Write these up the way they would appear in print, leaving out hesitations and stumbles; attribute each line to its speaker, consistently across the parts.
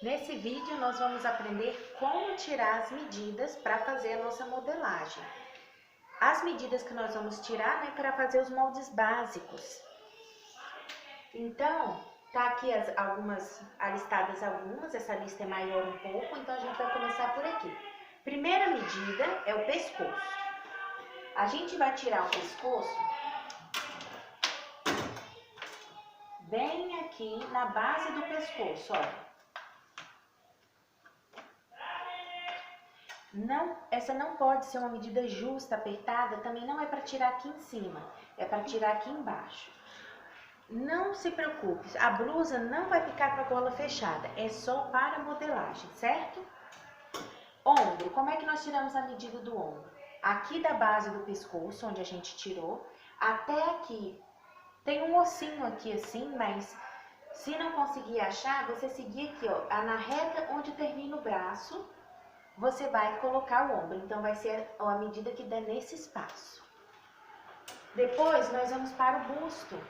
Speaker 1: Nesse vídeo nós vamos aprender como tirar as medidas para fazer a nossa modelagem. As medidas que nós vamos tirar, né, para fazer os moldes básicos. Então, tá aqui alistadas algumas, essa lista é maior um pouco, então a gente vai começar por aqui. Primeira medida é o pescoço. A gente vai tirar o pescoço bem aqui na base do pescoço, ó. Essa não pode ser uma medida justa, apertada, também não é para tirar aqui em cima, é para tirar aqui embaixo. Não se preocupe, a blusa não vai ficar com a gola fechada, é só para modelagem, certo? Ombro, como é que nós tiramos a medida do ombro? Aqui da base do pescoço, onde a gente tirou, até aqui. Tem um ossinho aqui assim, mas se não conseguir achar, você seguir aqui, ó, na reta onde termina o braço, você vai colocar o ombro. Então, vai ser a medida que der nesse espaço. Depois, nós vamos para o busto.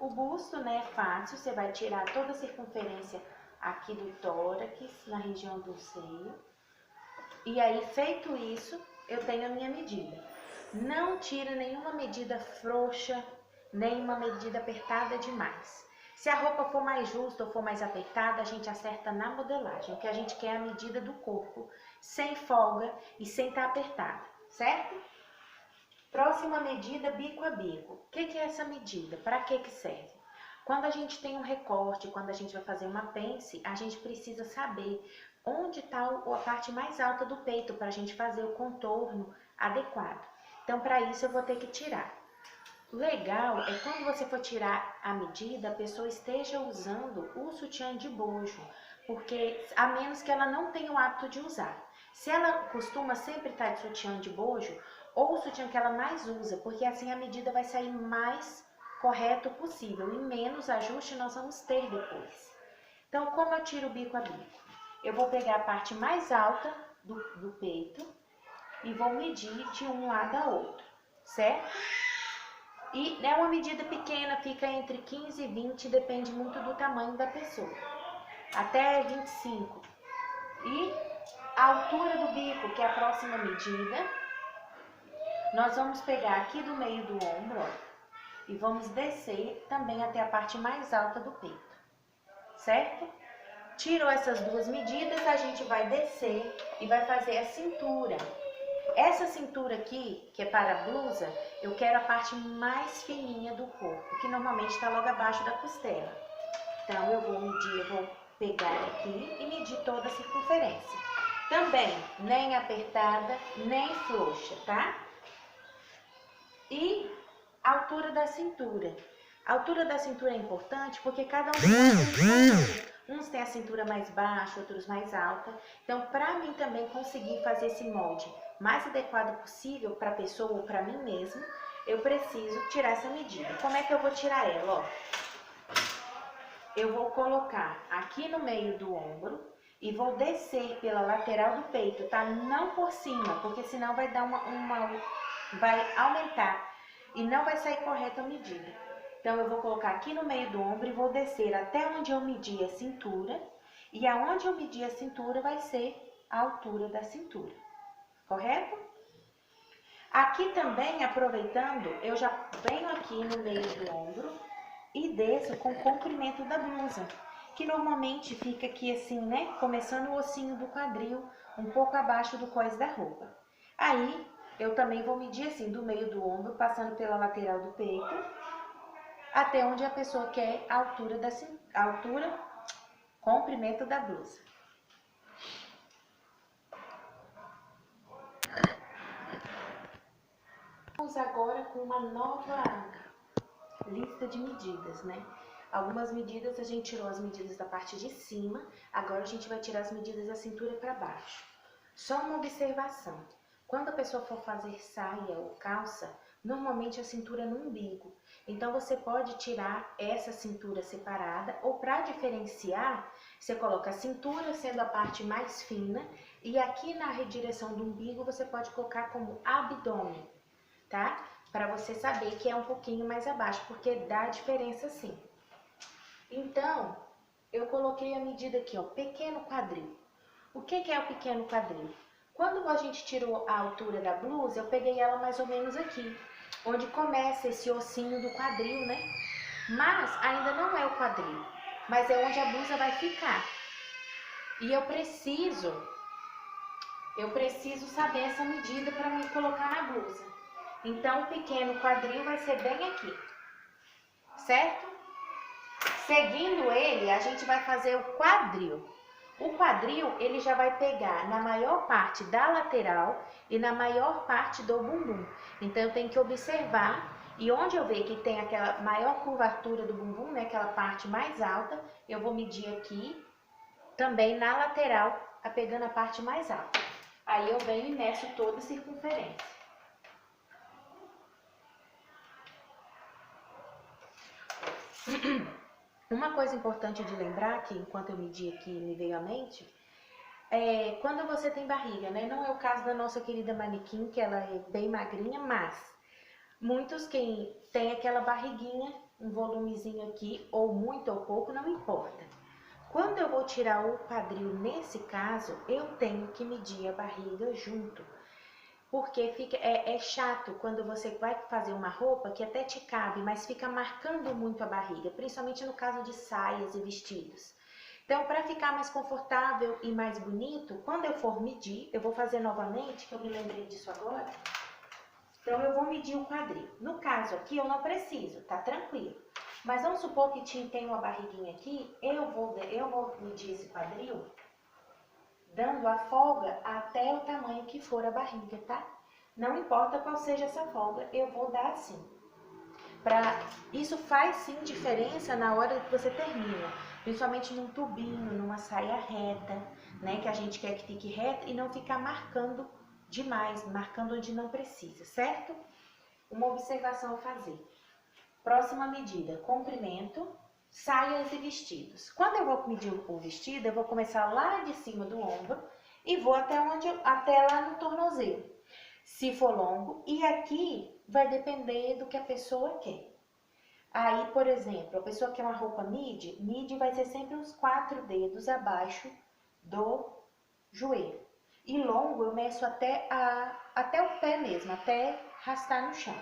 Speaker 1: O busto, né, é fácil. Você vai tirar toda a circunferência aqui do tórax, na região do seio. E aí, feito isso, eu tenho a minha medida. Não tira nenhuma medida frouxa, nem uma medida apertada demais. Se a roupa for mais justa ou for mais apertada, a gente acerta na modelagem. O que a gente quer é a medida do corpo, sem folga e sem estar apertada, certo? Próxima medida, bico a bico. O que é essa medida? Para que serve? Quando a gente tem um recorte, quando a gente vai fazer uma pence, a gente precisa saber onde está a parte mais alta do peito para a gente fazer o contorno adequado. Então, para isso, eu vou ter que tirar. O legal é quando você for tirar a medida, a pessoa esteja usando o sutiã de bojo, porque a menos que ela não tenha o hábito de usar. Se ela costuma sempre estar de sutiã de bojo, ou o sutiã que ela mais usa, porque assim a medida vai sair mais correto possível e menos ajuste nós vamos ter depois. Então, como eu tiro o bico a bico? Eu vou pegar a parte mais alta do peito e vou medir de um lado a outro, certo? E é uma medida pequena, fica entre 15 e 20, depende muito do tamanho da pessoa. Até 25. E a altura do bico, que é a próxima medida, nós vamos pegar aqui do meio do ombro, ó, e vamos descer também até a parte mais alta do peito, certo? Tirou essas duas medidas, a gente vai descer e vai fazer a cintura. Essa cintura aqui, que é para a blusa, eu quero a parte mais fininha do corpo, que normalmente está logo abaixo da costela. Então, eu vou medir, eu vou pegar aqui e medir toda a circunferência. Também, nem apertada, nem frouxa, tá? E a altura da cintura. A altura da cintura é importante porque cada um tem uma cintura. Uns têm a cintura mais baixa, outros mais alta. Então, para mim também conseguir fazer esse molde mais adequado possível para a pessoa ou para mim mesmo, eu preciso tirar essa medida. Como é que eu vou tirar ela? Ó, eu vou colocar aqui no meio do ombro e vou descer pela lateral do peito, tá? Não por cima, porque senão vai dar vai aumentar e não vai sair correta a medida. Então, eu vou colocar aqui no meio do ombro e vou descer até onde eu medi a cintura. E aonde eu medi a cintura vai ser a altura da cintura, correto? Aqui também, aproveitando, eu já venho aqui no meio do ombro e desço com o comprimento da blusa, que normalmente fica aqui assim, né? Começando o ossinho do quadril, um pouco abaixo do cós da roupa. Aí, eu também vou medir assim, do meio do ombro, passando pela lateral do peito, até onde a pessoa quer a altura, comprimento da blusa. Vamos agora com uma nova lista de medidas, né? Algumas medidas a gente tirou as medidas da parte de cima, agora a gente vai tirar as medidas da cintura para baixo. Só uma observação, quando a pessoa for fazer saia ou calça, normalmente a cintura é no umbigo. Então, você pode tirar essa cintura separada ou para diferenciar, você coloca a cintura sendo a parte mais fina e aqui na direção do umbigo você pode colocar como abdômen, tá? Para você saber que é um pouquinho mais abaixo, porque dá diferença sim. Então, eu coloquei a medida aqui, ó, pequeno quadril. O que é o pequeno quadril? Quando a gente tirou a altura da blusa, eu peguei ela mais ou menos aqui, onde começa esse ossinho do quadril, né? Mas ainda não é o quadril, mas é onde a blusa vai ficar. E eu preciso saber essa medida para me colocar na blusa. Então, o pequeno quadril vai ser bem aqui, certo? Seguindo ele, a gente vai fazer o quadril. O quadril, ele já vai pegar na maior parte da lateral e na maior parte do bumbum. Então, eu tenho que observar, e onde eu ver que tem aquela maior curvatura do bumbum, né, aquela parte mais alta, eu vou medir aqui, também na lateral, pegando a parte mais alta. Aí eu venho e meço toda a circunferência. Uma coisa importante de lembrar, que enquanto eu medi aqui me veio à mente, é quando você tem barriga, né? Não é o caso da nossa querida manequim, que ela é bem magrinha, mas muitos quem tem aquela barriguinha, um volumezinho aqui, ou muito ou pouco, não importa. Quando eu vou tirar o quadril, nesse caso, eu tenho que medir a barriga junto. Porque é chato quando você vai fazer uma roupa que até te cabe, mas fica marcando muito a barriga, principalmente no caso de saias e vestidos. Então, para ficar mais confortável e mais bonito, quando eu for medir, eu vou fazer novamente, que eu me lembrei disso agora. Então, eu vou medir o quadril. No caso aqui, eu não preciso, tá tranquilo. Mas vamos supor que tem uma barriguinha aqui, eu vou medir esse quadril dando a folga até o tamanho que for a barriga, tá? Não importa qual seja essa folga, eu vou dar assim. Isso faz sim diferença na hora que você termina, principalmente num tubinho, numa saia reta, né? Que a gente quer que fique reta e não ficar marcando demais, marcando onde não precisa, certo? Uma observação a fazer. Próxima medida, comprimento, saias e vestidos. Quando eu vou medir o vestido, eu vou começar lá de cima do ombro e vou até lá no tornozelo, se for longo. E aqui vai depender do que a pessoa quer. Aí, por exemplo, a pessoa quer uma roupa midi vai ser sempre uns 4 dedos abaixo do joelho. E longo eu meço até o pé mesmo, até arrastar no chão.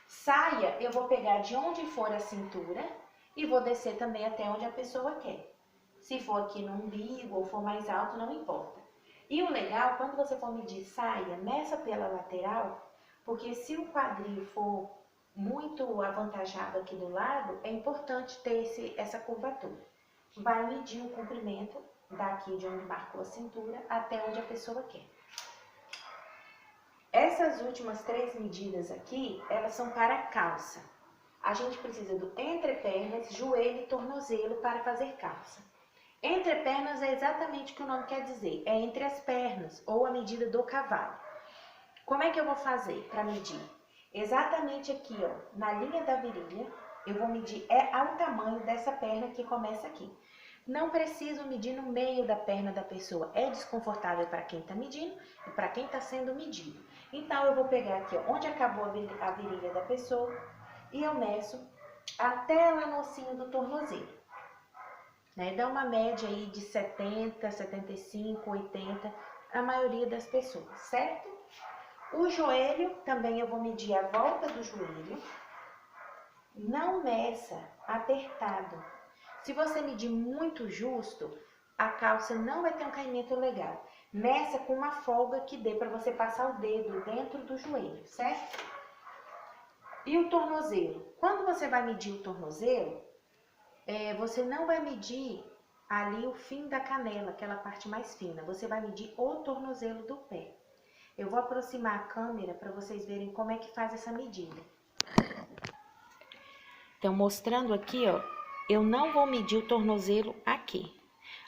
Speaker 1: Saia, eu vou pegar de onde for a cintura e vou descer também até onde a pessoa quer. Se for aqui no umbigo ou for mais alto, não importa. E o legal, quando você for medir saia, meça pela lateral, porque se o quadril for muito avantajado aqui do lado, é importante ter essa curvatura. Vai medir o comprimento daqui de onde marcou a cintura até onde a pessoa quer. Essas últimas 3 medidas aqui, elas são para a calça. A gente precisa do entrepernas, joelho e tornozelo para fazer calça. Entrepernas é exatamente o que o nome quer dizer, é entre as pernas ou a medida do cavalo. Como é que eu vou fazer para medir? Exatamente aqui, ó, na linha da virilha, eu vou medir ao tamanho dessa perna que começa aqui. Não preciso medir no meio da perna da pessoa, é desconfortável para quem está medindo e para quem está sendo medido. Então, eu vou pegar aqui, ó, onde acabou a virilha da pessoa e eu meço até lá no ossinho do tornozelo. Né? Dá uma média aí de 70, 75, 80, a maioria das pessoas, certo? O joelho, também eu vou medir a volta do joelho. Não meça apertado. Se você medir muito justo, a calça não vai ter um caimento legal. Meça com uma folga que dê para você passar o dedo dentro do joelho, certo? E o tornozelo? Quando você vai medir o tornozelo, você não vai medir ali o fim da canela, aquela parte mais fina. Você vai medir o tornozelo do pé. Eu vou aproximar a câmera para vocês verem como é que faz essa medida. Então, mostrando aqui, ó, eu não vou medir o tornozelo aqui.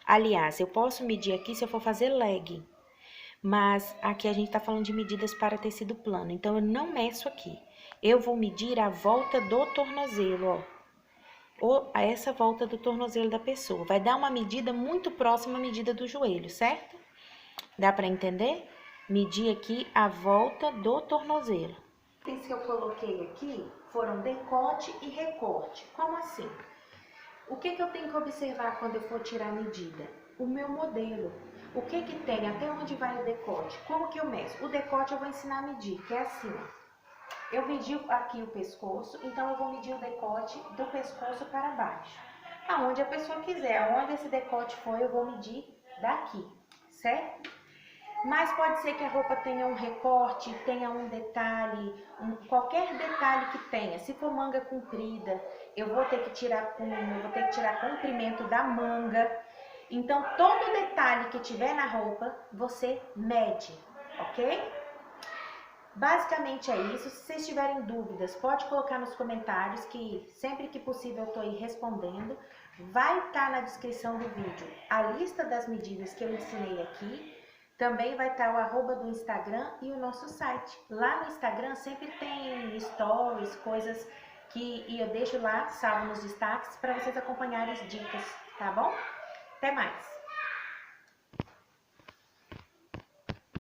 Speaker 1: Aliás, eu posso medir aqui se eu for fazer legging, mas aqui a gente tá falando de medidas para tecido plano, então eu não meço aqui. Eu vou medir a volta do tornozelo, ó. Essa volta do tornozelo da pessoa. Vai dar uma medida muito próxima à medida do joelho, certo? Dá para entender? Medir aqui a volta do tornozelo. Os itens que eu coloquei aqui foram decote e recorte. Como assim? O que eu tenho que observar quando eu for tirar a medida? O meu modelo. O que tem, até onde vai o decote? Como que eu meço? O decote eu vou ensinar a medir, que é assim, ó. Eu medi aqui o pescoço, então eu vou medir o decote do pescoço para baixo. Aonde a pessoa quiser, aonde esse decote for, eu vou medir daqui, certo? Mas pode ser que a roupa tenha um recorte, tenha um detalhe, qualquer detalhe que tenha. Se for manga comprida, eu vou ter que tirar comprimento da manga. Então, todo detalhe que tiver na roupa, você mede, ok? Basicamente é isso. Se vocês tiverem dúvidas, pode colocar nos comentários, que sempre que possível eu estou aí respondendo. Vai estar na descrição do vídeo a lista das medidas que eu ensinei aqui. Também vai estar o arroba do Instagram e o nosso site. Lá no Instagram sempre tem stories, coisas que eu deixo lá, salvo nos destaques, para vocês acompanharem as dicas, tá bom? Até mais!